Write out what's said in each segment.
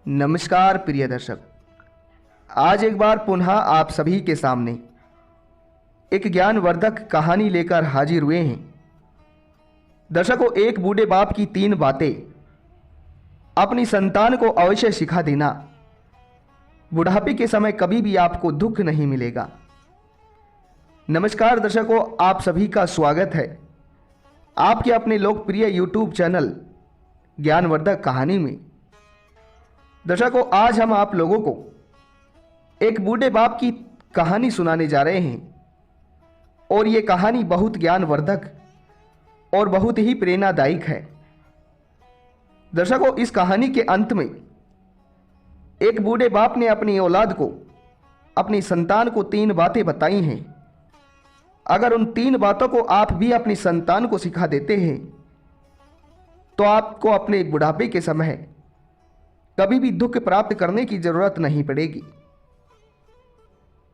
नमस्कार प्रिय दर्शक, आज एक बार पुनः आप सभी के सामने एक ज्ञानवर्धक कहानी लेकर हाजिर हुए हैं। दर्शकों, एक बूढ़े बाप की 3 बातें अपनी संतान को अवश्य सिखा देना। बुढ़ापे के समय कभी भी आपको दुख नहीं मिलेगा। नमस्कार दर्शकों, आप सभी का स्वागत है आपके अपने लोकप्रिय यूट्यूब चैनल ज्ञानवर्धक कहानी में। दर्शकों, आज हम आप लोगों को एक बूढ़े बाप की कहानी सुनाने जा रहे हैं और ये कहानी बहुत ज्ञानवर्धक और बहुत ही प्रेरणादायक है। दर्शकों, इस कहानी के अंत में एक बूढ़े बाप ने अपनी औलाद को, अपनी संतान को 3 बातें बताई हैं। अगर उन 3 बातों को आप भी अपनी संतान को सिखा देते हैं तो आपको अपने बुढ़ापे के समय कभी भी दुख प्राप्त करने की जरूरत नहीं पड़ेगी।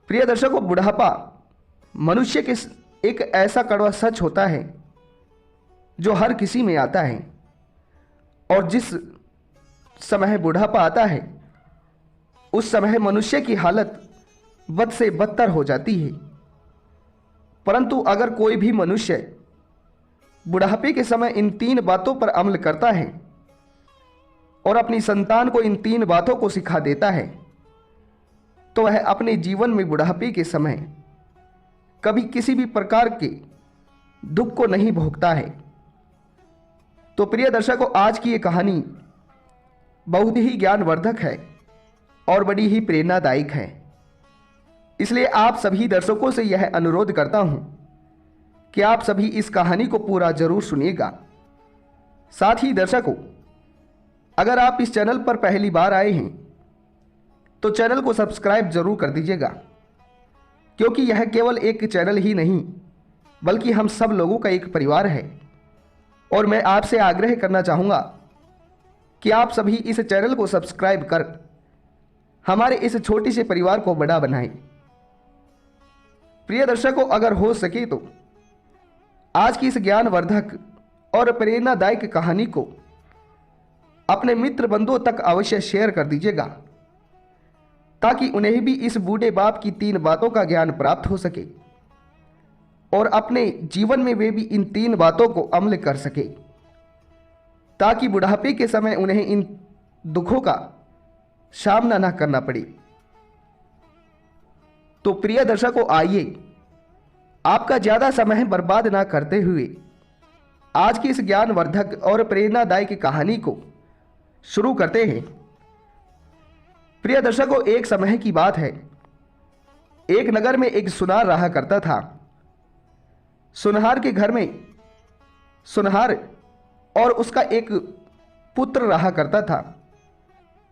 प्रिय दर्शकों, बुढ़ापा मनुष्य के एक ऐसा कड़वा सच होता है जो हर किसी में आता है, और जिस समय बुढ़ापा आता है उस समय मनुष्य की हालत बद से बदतर हो जाती है। परंतु अगर कोई भी मनुष्य बुढ़ापे के समय इन 3 बातों पर अमल करता है और अपनी संतान को इन 3 बातों को सिखा देता है तो वह अपने जीवन में बुढ़ापे के समय कभी किसी भी प्रकार के दुख को नहीं भोगता है। तो प्रिय दर्शकों, आज की ये कहानी बहुत ही ज्ञानवर्धक है और बड़ी ही प्रेरणादायक है। इसलिए आप सभी दर्शकों से यह अनुरोध करता हूं कि आप सभी इस कहानी को पूरा जरूर सुनिएगा। साथ ही दर्शकों, अगर आप इस चैनल पर पहली बार आए हैं तो चैनल को सब्सक्राइब जरूर कर दीजिएगा, क्योंकि यह केवल एक चैनल ही नहीं बल्कि हम सब लोगों का एक परिवार है। और मैं आपसे आग्रह करना चाहूँगा कि आप सभी इस चैनल को सब्सक्राइब कर हमारे इस छोटे से परिवार को बड़ा बनाएं। प्रिय दर्शकों, अगर हो सके तो आज की इस ज्ञानवर्धक और प्रेरणादायक कहानी को अपने मित्र बंधुओं तक अवश्य शेयर कर दीजिएगा, ताकि उन्हें भी इस बूढ़े बाप की 3 बातों का ज्ञान प्राप्त हो सके और अपने जीवन में वे भी इन 3 बातों को अमल कर सके, ताकि बुढ़ापे के समय उन्हें इन दुखों का सामना न करना पड़े। तो प्रिय दर्शकों, आइए आपका ज़्यादा समय बर्बाद ना करते हुए आज की इस ज्ञानवर्धक और प्रेरणादायक कहानी को शुरू करते हैं। प्रिय दर्शकों, एक समय की बात है। एक नगर में एक सुनार रहा करता था। सुनहार के घर में सुनहार और उसका एक पुत्र रहा करता था।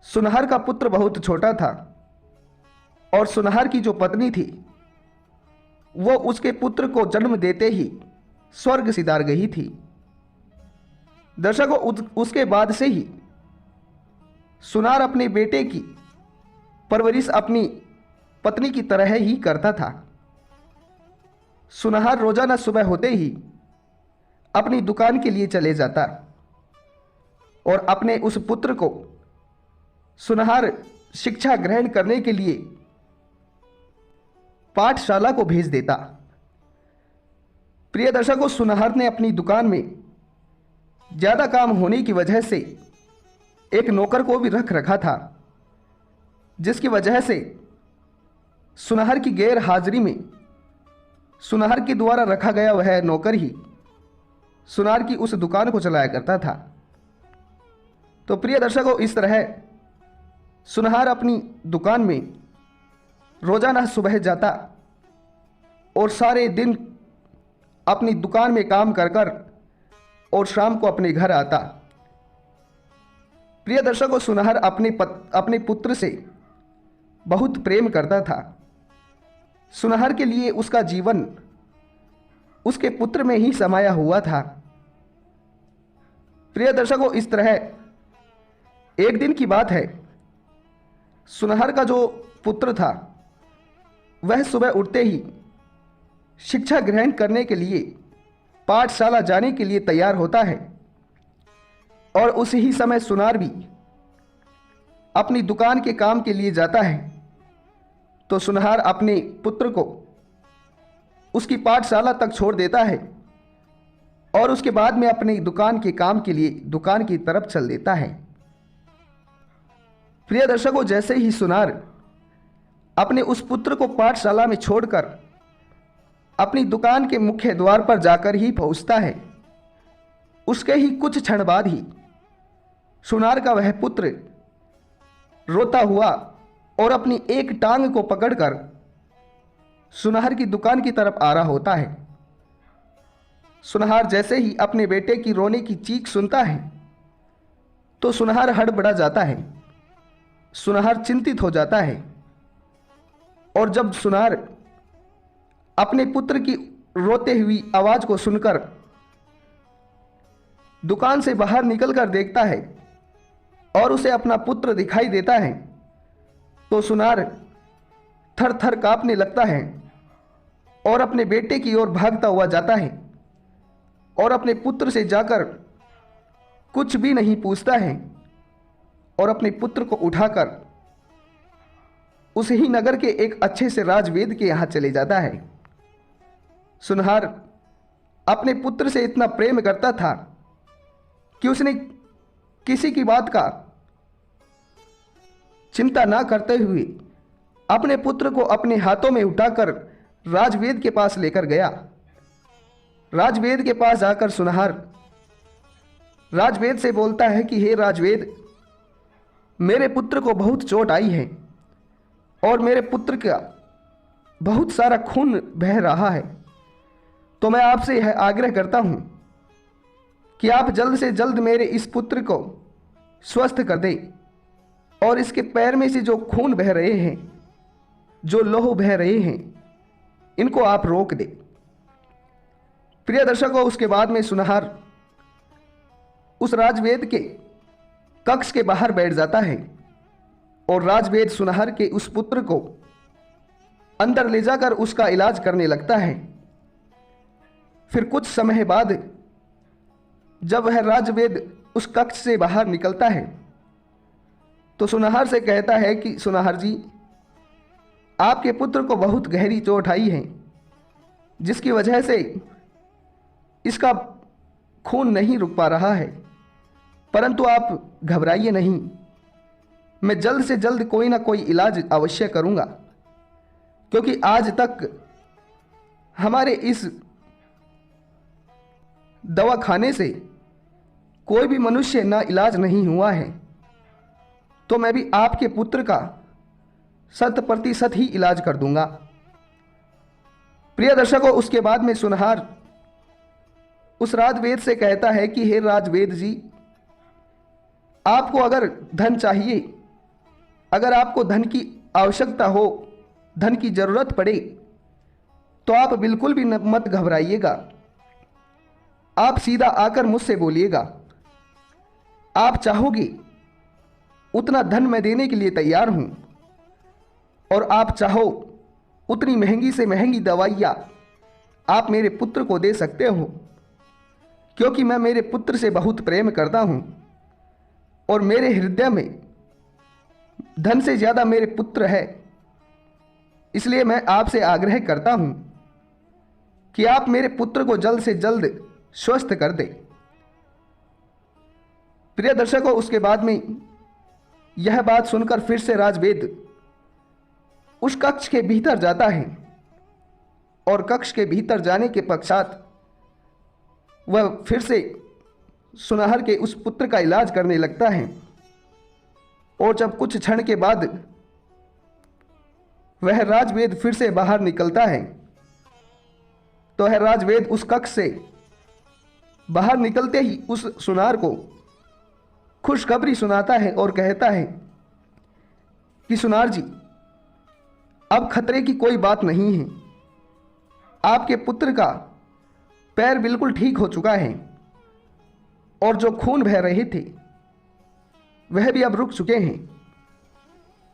सुनहार का पुत्र बहुत छोटा था और सुनहार की जो पत्नी थी वो उसके पुत्र को जन्म देते ही स्वर्ग सिधार गई थी। दर्शकों, उसके बाद से ही सुनार अपने बेटे की परवरिश अपनी पत्नी की तरह ही करता था। सुनहार रोजाना सुबह होते ही अपनी दुकान के लिए चले जाता और अपने उस पुत्र को सुनहार शिक्षा ग्रहण करने के लिए पाठशाला को भेज देता। प्रिय दर्शकों, सुनहार ने अपनी दुकान में ज्यादा काम होने की वजह से एक नौकर को भी रख रखा था, जिसकी वजह से सुनहर की गैर हाजिरी में सुनहर के द्वारा रखा गया वह नौकर ही सुनार की उस दुकान को चलाया करता था। तो प्रिय दर्शकों, इस तरह सुनहर अपनी दुकान में रोजाना सुबह जाता और सारे दिन अपनी दुकान में काम कर कर और शाम को अपने घर आता। प्रिय दर्शकों, सुनहर अपने पुत्र से बहुत प्रेम करता था। सुनहर के लिए उसका जीवन उसके पुत्र में ही समाया हुआ था। प्रिय दर्शकों, इस तरह एक दिन की बात है। सुनहर का जो पुत्र था वह सुबह उठते ही शिक्षा ग्रहण करने के लिए पाठशाला जाने के लिए तैयार होता है और उस ही समय सुनार भी अपनी दुकान के काम के लिए जाता है तो सुनहर अपने पुत्र को उसकी पाठशाला तक छोड़ देता है और उसके बाद में अपनी दुकान के काम के लिए दुकान की तरफ चल देता है। प्रिय दर्शकों, जैसे ही सुनार अपने उस पुत्र को पाठशाला में छोड़कर अपनी दुकान के मुख्य द्वार पर जाकर ही पहुंचता है, उसके ही कुछ क्षण बाद ही सुनार का वह पुत्र रोता हुआ और अपनी एक टांग को पकड़कर सुनहर की दुकान की तरफ आ रहा होता है। सुनहर जैसे ही अपने बेटे की रोने की चीख सुनता है तो सुनहर हड़बड़ा जाता है, सुनहर चिंतित हो जाता है। और जब सुनहर अपने पुत्र की रोते हुई आवाज को सुनकर दुकान से बाहर निकलकर देखता है और उसे अपना पुत्र दिखाई देता है तो सुनहर थर थर कांपने लगता है और अपने बेटे की ओर भागता हुआ जाता है और अपने पुत्र से जाकर कुछ भी नहीं पूछता है और अपने पुत्र को उठाकर उस ही नगर के एक अच्छे से राजवेद के यहाँ चले जाता है। सुनहर अपने पुत्र से इतना प्रेम करता था कि उसने किसी की बात का चिंता ना करते हुए अपने पुत्र को अपने हाथों में उठाकर राजवेद के पास लेकर गया। राजवेद के पास जाकर सुनहर राजवेद से बोलता है कि हे राजवेद, मेरे पुत्र को बहुत चोट आई है और मेरे पुत्र का बहुत सारा खून बह रहा है, तो मैं आपसे यह आग्रह करता हूं कि आप जल्द से जल्द मेरे इस पुत्र को स्वस्थ कर दें और इसके पैर में से जो खून बह रहे हैं, जो लहू बह रहे हैं, इनको आप रोक दें। प्रिय दर्शकों, उसके बाद में सुनहर उस राजवेद के कक्ष के बाहर बैठ जाता है और राजवेद सुनहर के उस पुत्र को अंदर ले जाकर उसका इलाज करने लगता है। फिर कुछ समय बाद जब वह राजवेद उस कक्ष से बाहर निकलता है तो सुनहर से कहता है कि सुनहर जी, आपके पुत्र को बहुत गहरी चोट आई है जिसकी वजह से इसका खून नहीं रुक पा रहा है, परंतु आप घबराइए नहीं, मैं जल्द से जल्द कोई ना कोई इलाज अवश्य करूंगा, क्योंकि आज तक हमारे इस दवाखाने से कोई भी मनुष्य ना इलाज नहीं हुआ है, तो मैं भी आपके पुत्र का 100% ही इलाज कर दूंगा। प्रिय दर्शकों, उसके बाद में सुनहर उस राजवेद से कहता है कि हे राजवेद जी, आपको अगर धन चाहिए, अगर आपको धन की आवश्यकता हो, धन की जरूरत पड़े, तो आप बिल्कुल भी मत घबराइएगा, आप सीधा आकर मुझसे बोलिएगा। आप चाहोगे उतना धन मैं देने के लिए तैयार हूं और आप चाहो उतनी महंगी से महंगी दवाइयां आप मेरे पुत्र को दे सकते हो, क्योंकि मैं मेरे पुत्र से बहुत प्रेम करता हूं और मेरे हृदय में धन से ज्यादा मेरे पुत्र है। इसलिए मैं आपसे आग्रह करता हूं कि आप मेरे पुत्र को जल्द से जल्द स्वस्थ कर दें। प्रिय दर्शकों, उसके बाद में यह बात सुनकर फिर से राजवेद उस कक्ष के भीतर जाता है और कक्ष के भीतर जाने के पश्चात वह फिर से सुनहर के उस पुत्र का इलाज करने लगता है। और जब कुछ क्षण के बाद वह राजवेद फिर से बाहर निकलता है तो वह राजवेद उस कक्ष से बाहर निकलते ही उस सुनार को खुशखबरी सुनाता है और कहता है कि सुनार जी, अब खतरे की कोई बात नहीं है, आपके पुत्र का पैर बिल्कुल ठीक हो चुका है और जो खून बह रहे थे वह भी अब रुक चुके हैं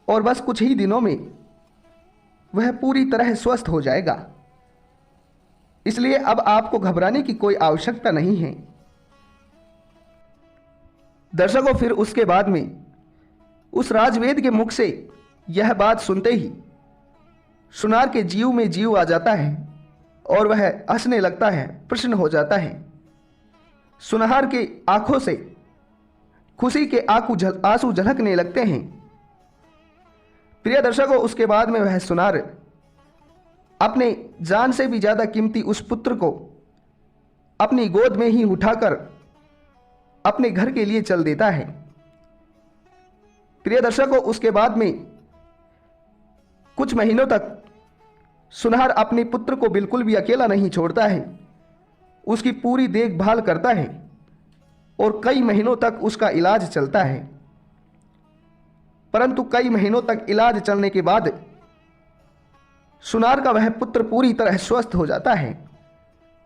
और बस कुछ ही दिनों में वह पूरी तरह स्वस्थ हो जाएगा। इसलिए अब आपको घबराने की कोई आवश्यकता नहीं है। दर्शकों, फिर उसके बाद में उस राजवेद के मुख से यह बात सुनते ही सुनार के जीव में जीव आ जाता है और वह हंसने लगता है, प्रसन्न हो जाता है। सुनार के आंखों से खुशी के आंसू झलकने लगते हैं। प्रिय दर्शकों, उसके बाद में वह सुनार अपने जान से भी ज्यादा कीमती उस पुत्र को अपनी गोद में ही उठाकर अपने घर के लिए चल देता है। प्रिय दर्शकों, उसके बाद में कुछ महीनों तक सुनार अपने पुत्र को बिल्कुल भी अकेला नहीं छोड़ता है, उसकी पूरी देखभाल करता है और कई महीनों तक उसका इलाज चलता है। परंतु कई महीनों तक इलाज चलने के बाद सुनार का वह पुत्र पूरी तरह स्वस्थ हो जाता है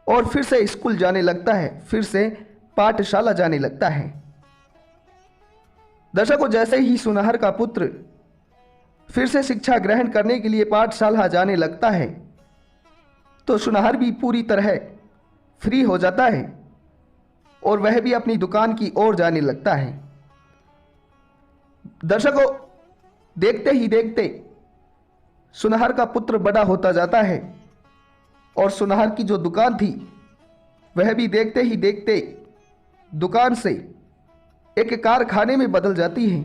और फिर से स्कूल जाने लगता है, फिर से पाठशाला जाने लगता है। दर्शकों, जैसे ही सुनार का पुत्र फिर से शिक्षा ग्रहण करने के लिए पाठशाला जाने लगता है तो सुनार भी पूरी तरह फ्री हो जाता है और वह भी अपनी दुकान की ओर जाने लगता है। दर्शकों, देखते ही देखते सुनार का पुत्र बड़ा होता जाता है और सुनार की जो दुकान थी वह भी देखते ही देखते दुकान से एक कारखाने में बदल जाती है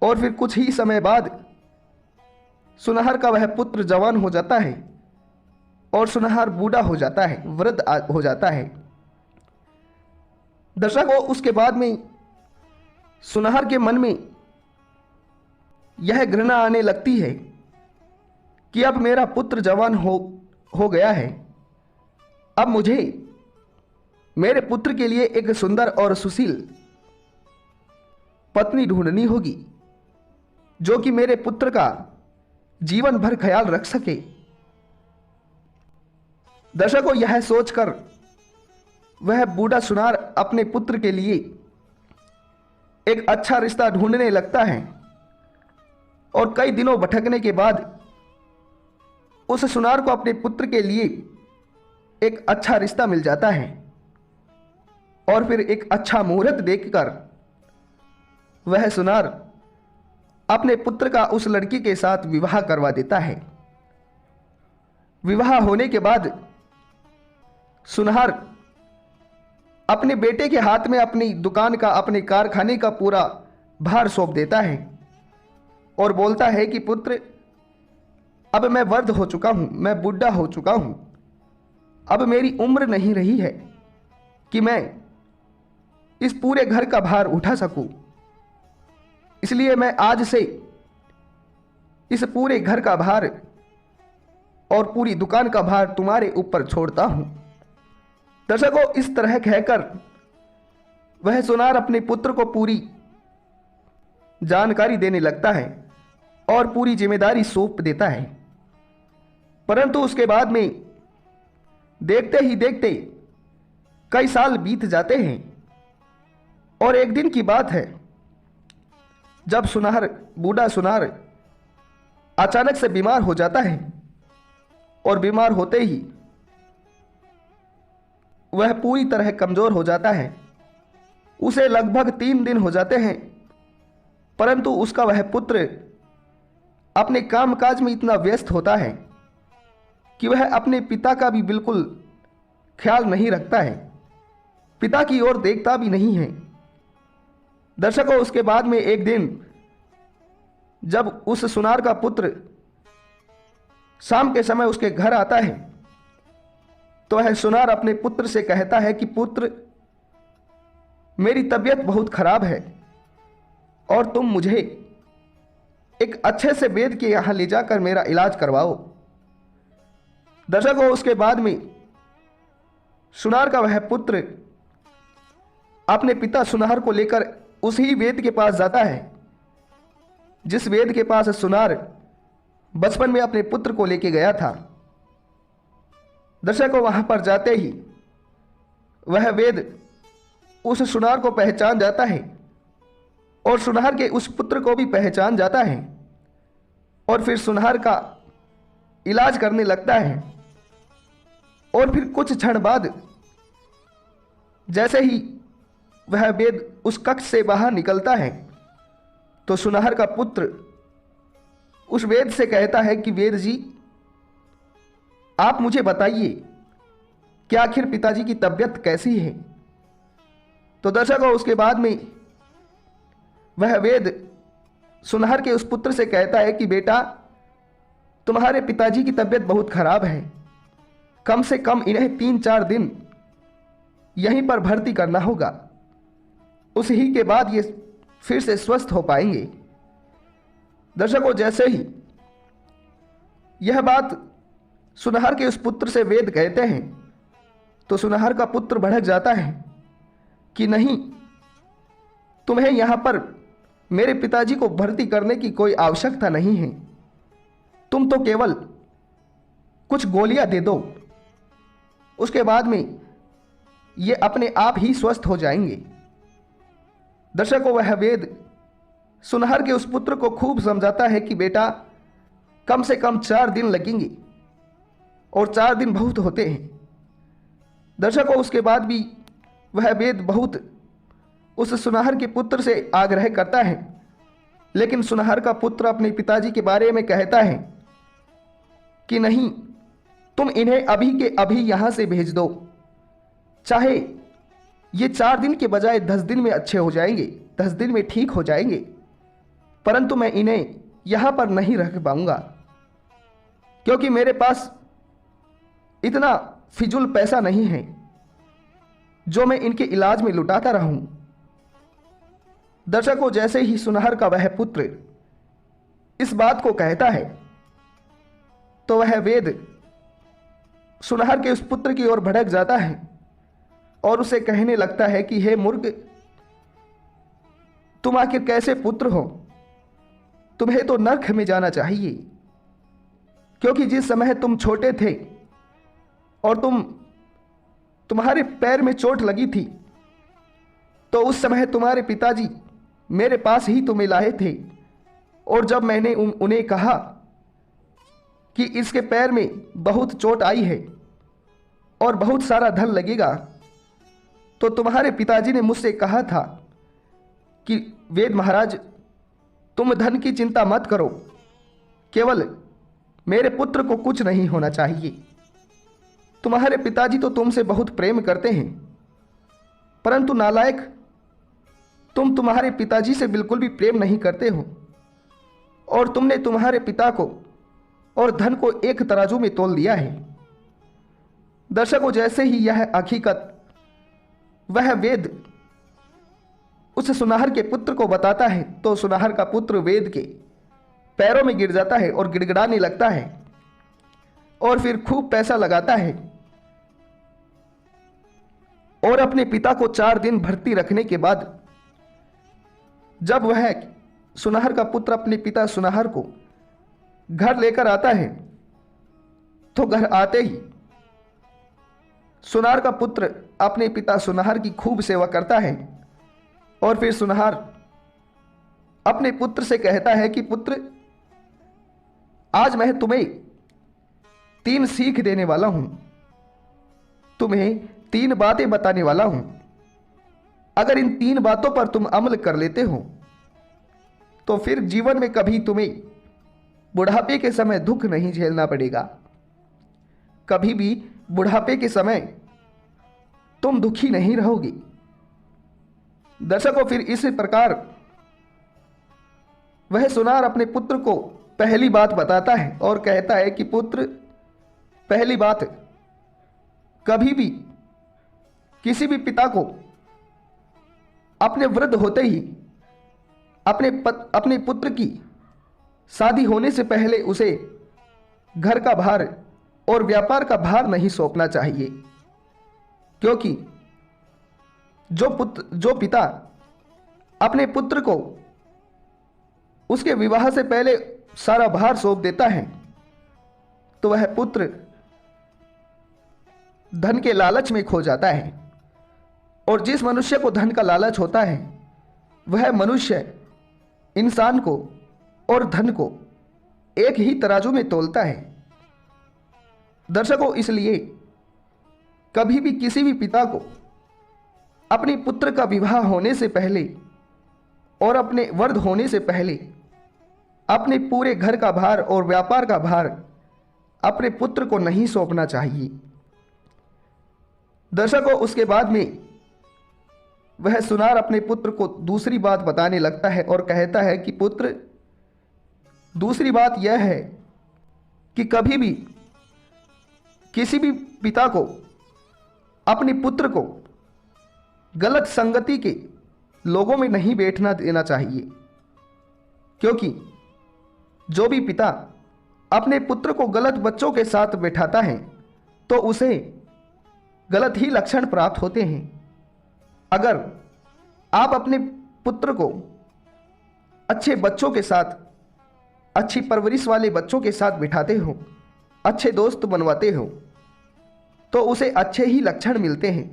और फिर कुछ ही समय बाद सुनार का वह पुत्र जवान हो जाता है और सुनार बूढ़ा हो जाता है, वृद्ध हो जाता है। दर्शकों, उसके बाद में सुनार के मन में यह घृणा आने लगती है कि अब मेरा पुत्र जवान हो गया है, अब मुझे मेरे पुत्र के लिए एक सुंदर और सुशील पत्नी ढूंढनी होगी जो कि मेरे पुत्र का जीवन भर ख्याल रख सके। दर्शकों, यह सोचकर वह बूढ़ा सुनार अपने पुत्र के लिए एक अच्छा रिश्ता ढूंढने लगता है और कई दिनों भटकने के बाद उस सुनार को अपने पुत्र के लिए एक अच्छा रिश्ता मिल जाता है और फिर एक अच्छा मुहूर्त देखकर वह सुनार अपने पुत्र का उस लड़की के साथ विवाह करवा देता है। विवाह होने के बाद सुनार अपने बेटे के हाथ में अपनी दुकान का, अपने कारखाने का पूरा भार सौंप देता है और बोलता है कि पुत्र, अब मैं वृद्ध हो चुका हूं, मैं बूढ़ा हो चुका हूं, अब मेरी उम्र नहीं रही है कि मैं इस पूरे घर का भार उठा सकूं, इसलिए मैं आज से इस पूरे घर का भार और पूरी दुकान का भार तुम्हारे ऊपर छोड़ता हूं। दर्शकों, इस तरह कहकर वह सुनार अपने पुत्र को पूरी जानकारी देने लगता है और पूरी जिम्मेदारी सौंप देता है। परंतु उसके बाद में देखते ही देखते कई साल बीत जाते हैं और एक दिन की बात है जब सुनार, बूढ़ा सुनार अचानक से बीमार हो जाता है और बीमार होते ही वह पूरी तरह कमजोर हो जाता है। उसे लगभग 3 दिन हो जाते हैं, परंतु उसका वह पुत्र अपने कामकाज में इतना व्यस्त होता है कि वह अपने पिता का भी बिल्कुल ख्याल नहीं रखता है, पिता की ओर देखता भी नहीं है। दर्शकों, उसके बाद में एक दिन जब उस सुनार का पुत्र शाम के समय उसके घर आता है तो वह सुनार अपने पुत्र से कहता है कि पुत्र, मेरी तबीयत बहुत खराब है और तुम मुझे एक अच्छे से वैद्य के यहां ले जाकर मेरा इलाज करवाओ। दर्शकों, उसके बाद में सुनार का वह पुत्र अपने पिता सुनार को लेकर उसी वैद्य के पास जाता है जिस वैद्य के पास सुनार बचपन में अपने पुत्र को लेके गया था। दर्शकों, वहां पर जाते ही वह वैद्य उस सुनार को पहचान जाता है और सुनार के उस पुत्र को भी पहचान जाता है और फिर सुनार का इलाज करने लगता है। और फिर कुछ क्षण बाद जैसे ही वह वैद्य उस कक्ष से बाहर निकलता है तो सुनहर का पुत्र उस वेद से कहता है कि वेद जी, आप मुझे बताइए कि आखिर पिताजी की तबीयत कैसी है। तो दर्शकों, उसके बाद में वह वेद सुनहर के उस पुत्र से कहता है कि बेटा, तुम्हारे पिताजी की तबीयत बहुत खराब है, कम से कम इन्हें 3-4 दिन यहीं पर भर्ती करना होगा, उसी के बाद ये फिर से स्वस्थ हो पाएंगे। दर्शकों, जैसे ही यह बात सुनहर के उस पुत्र से वेद कहते हैं तो सुनहर का पुत्र भड़क जाता है कि नहीं, तुम्हें यहां पर मेरे पिताजी को भर्ती करने की कोई आवश्यकता नहीं है, तुम तो केवल कुछ गोलियां दे दो, उसके बाद में ये अपने आप ही स्वस्थ हो जाएंगे। दर्शकों, वह वेद सुनहर के उस पुत्र को खूब समझाता है कि बेटा, कम से कम 4 दिन लगेंगे और 4 दिन बहुत होते हैं। दर्शकों, उसके बाद भी वह वेद बहुत उस सुनहर के पुत्र से आग्रह करता है, लेकिन सुनहर का पुत्र अपने पिताजी के बारे में कहता है कि नहीं, तुम इन्हें अभी के अभी यहां से भेज दो, चाहे ये 4 दिन के बजाय 10 दिन में अच्छे हो जाएंगे, 10 दिन में ठीक हो जाएंगे, परंतु मैं इन्हें यहां पर नहीं रख पाऊंगा, क्योंकि मेरे पास इतना फिजूल पैसा नहीं है जो मैं इनके इलाज में लुटाता रहूं। दर्शकों, जैसे ही सुनहर का वह पुत्र इस बात को कहता है तो वह वेद सुनहर के उस पुत्र की ओर भड़क जाता है और उसे कहने लगता है कि हे मूर्ख, तुम आखिर कैसे पुत्र हो, तुम्हें तो नरक में जाना चाहिए, क्योंकि जिस समय तुम छोटे थे और तुम्हारे पैर में चोट लगी थी तो उस समय तुम्हारे पिताजी मेरे पास ही तुम्हें लाए थे, और जब मैंने उन्हें कहा कि इसके पैर में बहुत चोट आई है और बहुत सारा धन लगेगा, तो तुम्हारे पिताजी ने मुझसे कहा था कि वेद महाराज, तुम धन की चिंता मत करो, केवल मेरे पुत्र को कुछ नहीं होना चाहिए। तुम्हारे पिताजी तो तुमसे बहुत प्रेम करते हैं, परंतु नालायक, तुम तुम्हारे पिताजी से बिल्कुल भी प्रेम नहीं करते हो और तुमने तुम्हारे पिता को और धन को एक तराजू में तोल दिया है। दर्शकों, जैसे ही यह हकीकत वह वेद उस सुनहर के पुत्र को बताता है तो सुनहर का पुत्र वेद के पैरों में गिर जाता है और गिड़गिड़ाने लगता है और फिर खूब पैसा लगाता है और अपने पिता को 4 दिन भर्ती रखने के बाद जब वह सुनहर का पुत्र अपने पिता सुनहर को घर लेकर आता है तो घर आते ही सुनहर का पुत्र अपने पिता सुनहर की खूब सेवा करता है और फिर सुनहर अपने पुत्र से कहता है कि पुत्र, आज मैं तुम्हें 3 सीख देने वाला हूं, तुम्हें 3 बातें बताने वाला हूं। अगर इन 3 बातों पर तुम अमल कर लेते हो तो फिर जीवन में कभी तुम्हें बुढ़ापे के समय दुख नहीं झेलना पड़ेगा, कभी भी बुढ़ापे के समय तुम दुखी नहीं रहोगे। दर्शकों, फिर इसी प्रकार वह सुनार अपने पुत्र को पहली बात बताता है और कहता है कि पुत्र, पहली बात, कभी भी किसी भी पिता को अपने वृद्ध होते ही अपने पुत्र की शादी होने से पहले उसे घर का भार और व्यापार का भार नहीं सौंपना चाहिए, क्योंकि जो पिता अपने पुत्र को उसके विवाह से पहले सारा भार सौंप देता है तो वह पुत्र धन के लालच में खो जाता है, और जिस मनुष्य को धन का लालच होता है वह मनुष्य इंसान को और धन को एक ही तराजू में तोलता है। दर्शकों, इसलिए कभी भी किसी भी पिता को अपने पुत्र का विवाह होने से पहले और अपने वृद्ध होने से पहले अपने पूरे घर का भार और व्यापार का भार अपने पुत्र को नहीं सौंपना चाहिए। दर्शकों, उसके बाद में वह सुनार अपने पुत्र को दूसरी बात बताने लगता है और कहता है कि पुत्र, दूसरी बात यह है कि कभी भी किसी भी पिता को अपने पुत्र को गलत संगति के लोगों में नहीं बैठना देना चाहिए, क्योंकि जो भी पिता अपने पुत्र को गलत बच्चों के साथ बैठाता है तो उसे गलत ही लक्षण प्राप्त होते हैं। अगर आप अपने पुत्र को अच्छे बच्चों के साथ, अच्छी परवरिश वाले बच्चों के साथ बिठाते हो, अच्छे दोस्त बनवाते हो, तो उसे अच्छे ही लक्षण मिलते हैं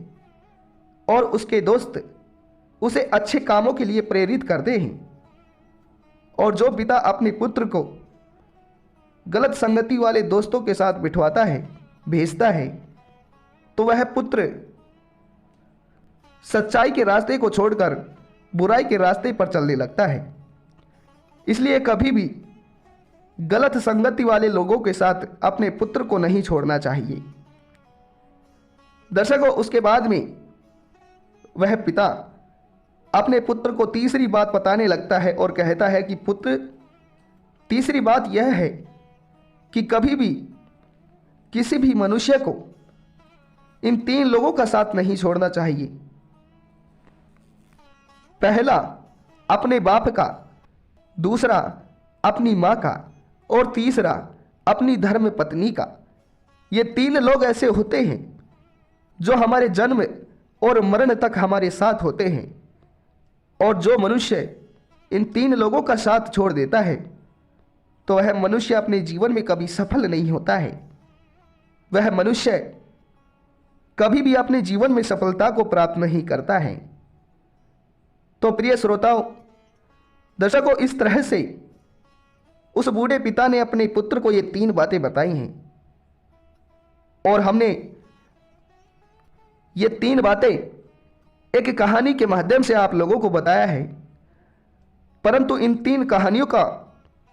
और उसके दोस्त उसे अच्छे कामों के लिए प्रेरित करते हैं। और जो पिता अपने पुत्र को गलत संगति वाले दोस्तों के साथ बिठवाता है, भेजता है, तो वह पुत्र सच्चाई के रास्ते को छोड़कर बुराई के रास्ते पर चलने लगता है। इसलिए कभी भी गलत संगति वाले लोगों के साथ अपने पुत्र को नहीं छोड़ना चाहिए। दर्शकों, उसके बाद में वह पिता अपने पुत्र को तीसरी बात बताने लगता है और कहता है कि पुत्र, तीसरी बात यह है कि कभी भी किसी भी मनुष्य को इन 3 लोगों का साथ नहीं छोड़ना चाहिए। पहला अपने बाप का, दूसरा अपनी माँ का और तीसरा अपनी धर्म पत्नी का। ये 3 लोग ऐसे होते हैं जो हमारे जन्म और मरण तक हमारे साथ होते हैं। और जो मनुष्य इन 3 लोगों का साथ छोड़ देता है तो वह मनुष्य अपने जीवन में कभी सफल नहीं होता है। वह मनुष्य कभी भी अपने जीवन में सफलता को प्राप्त नहीं करता है। तो प्रिय श्रोताओं, दर्शकों, इस तरह से उस बूढ़े पिता ने अपने पुत्र को ये 3 बातें बताई हैं और हमने ये 3 बातें एक कहानी के माध्यम से आप लोगों को बताया है। परंतु इन 3 कहानियों का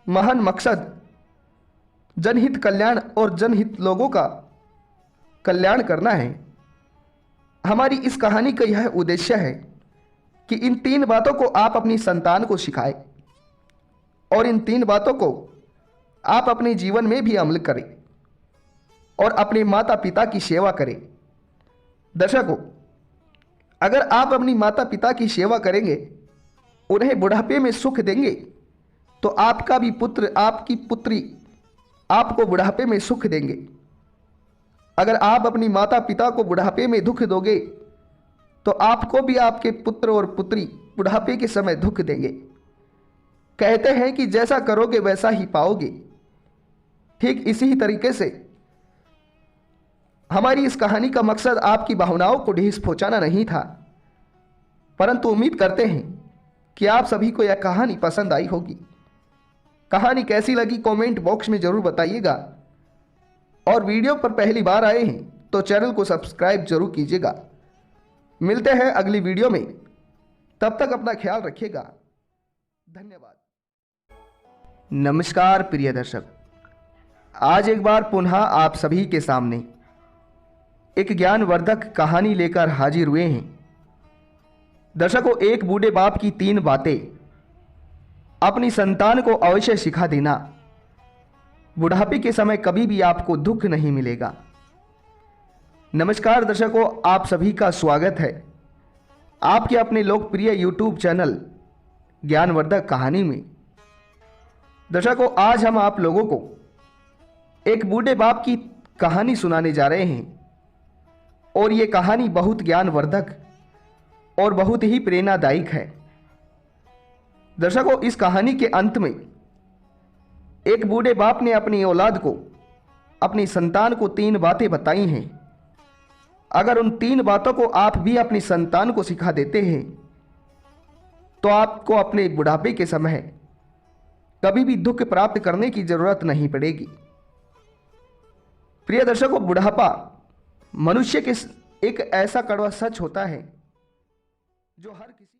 महान मकसद जनहित कल्याण और जनहित लोगों का कल्याण करना है। हमारी इस कहानी का यह उद्देश्य है कि इन 3 बातों को आप अपनी संतान को सिखाएं और इन 3 बातों को आप अपने जीवन में भी अमल करें और अपने माता पिता की सेवा करें। दर्शकों, अगर आप अपनी माता पिता की सेवा करेंगे, उन्हें बुढ़ापे में सुख देंगे, तो आपका भी पुत्र, आपकी पुत्री आपको बुढ़ापे में सुख देंगे। अगर आप अपनी माता पिता को बुढ़ापे में दुख दोगे तो आपको भी आपके पुत्र और पुत्री बुढ़ापे के समय दुख देंगे। कहते हैं कि जैसा करोगे वैसा ही पाओगे। ठीक इसी ही तरीके से हमारी इस कहानी का मकसद आपकी भावनाओं को ठेस पहुंचाना नहीं था, परंतु उम्मीद करते हैं कि आप सभी को यह कहानी पसंद आई होगी। कहानी कैसी लगी कमेंट बॉक्स में जरूर बताइएगा और वीडियो पर पहली बार आए हैं तो चैनल को सब्सक्राइब जरूर कीजिएगा। मिलते हैं अगली वीडियो में, तब तक अपना ख्याल रखिएगा। धन्यवाद। नमस्कार प्रिय दर्शक, आज एक बार पुनः आप सभी के सामने एक ज्ञानवर्धक कहानी लेकर हाजिर हुए हैं। दर्शकों, एक बूढ़े बाप की 3 बातें अपनी संतान को अवश्य सिखा देना। बुढ़ापे के समय कभी भी आपको दुख नहीं मिलेगा। नमस्कार दर्शकों, आप सभी का स्वागत है आपके अपने लोकप्रिय यूट्यूब चैनल ज्ञानवर्धक कहानी में। दर्शकों, आज हम आप लोगों को एक बूढ़े बाप की कहानी सुनाने जा रहे हैं और ये कहानी बहुत ज्ञानवर्धक और बहुत ही प्रेरणादायक है। दर्शकों, इस कहानी के अंत में एक बूढ़े बाप ने अपनी औलाद को, अपनी संतान को 3 बातें बताई हैं। अगर उन 3 बातों को आप भी अपनी संतान को सिखा देते हैं तो आपको अपने बुढ़ापे के समय कभी भी दुख प्राप्त करने की जरूरत नहीं पड़ेगी। प्रिय दर्शकों, बुढ़ापा मनुष्य के एक ऐसा कड़वा सच होता है जो हर किसी